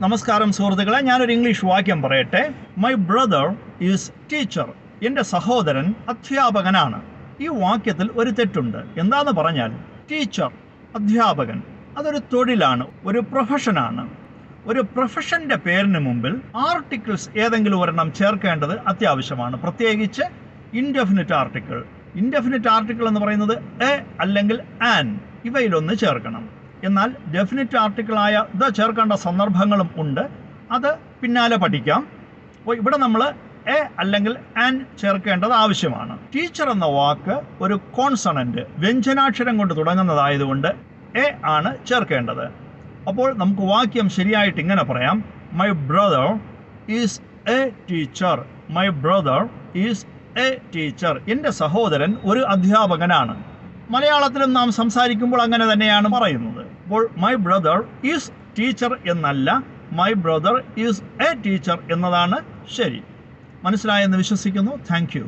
നമസ്കാരം സുഹൃത്തുക്കളെ, ഞാനൊരു ഇംഗ്ലീഷ് വാക്യം പറയട്ടെ. My brother is teacher. എൻ്റെ സഹോദരൻ അധ്യാപകനാണ്. ഈ വാക്യത്തിൽ ഒരു തെറ്റുണ്ട്. എന്താന്ന് പറഞ്ഞാൽ, ടീച്ചർ, അധ്യാപകൻ, അതൊരു തൊഴിലാണ്, ഒരു പ്രൊഫഷനാണ്. ഒരു പ്രൊഫഷൻ്റെ പേരിന് മുമ്പിൽ ആർട്ടിക്കിൾസ് ഏതെങ്കിലും ഒരെണ്ണം ചേർക്കേണ്ടത് അത്യാവശ്യമാണ്, പ്രത്യേകിച്ച് ഇൻഡെഫിനിറ്റ് ആർട്ടിക്കിൾ. ഇൻഡെഫിനിറ്റ് ആർട്ടിക്കിൾ എന്ന് പറയുന്നത് എ അല്ലെങ്കിൽ ആൻ, ഇവയിലൊന്ന് ചേർക്കണം. എന്നാൽ ഡെഫിനിറ്റ് ആർട്ടിക്കിളായ ദ ചേർക്കേണ്ട സന്ദർഭങ്ങളും ഉണ്ട്. അത് പിന്നാലെ പഠിക്കാം. അപ്പോൾ ഇവിടെ നമ്മൾ എ അല്ലെങ്കിൽ ആൻ ചേർക്കേണ്ടത് ആവശ്യമാണ്. ടീച്ചർ എന്ന വാക്ക് ഒരു കോൺസണന്റ്, വ്യഞ്ജനാക്ഷരം കൊണ്ട് തുടങ്ങുന്നതായതുകൊണ്ട് എ ആണ് ചേർക്കേണ്ടത്. അപ്പോൾ നമുക്ക് വാക്യം ശരിയായിട്ട് ഇങ്ങനെ പറയാം: my brother is A teacher. My brother is A teacher. എൻ്റെ സഹോദരൻ ഒരു അധ്യാപകനാണ്. മലയാളത്തിലും നാം സംസാരിക്കുമ്പോൾ അങ്ങനെ തന്നെയാണ് പറയുന്നത്. അപ്പോൾ മൈ ബ്രദർ ഈസ് ടീച്ചർ എന്നല്ല, my brother is A teacher എന്നതാണ് ശരി. മനസ്സിലായെന്ന് വിശ്വസിക്കുന്നു. Thank you.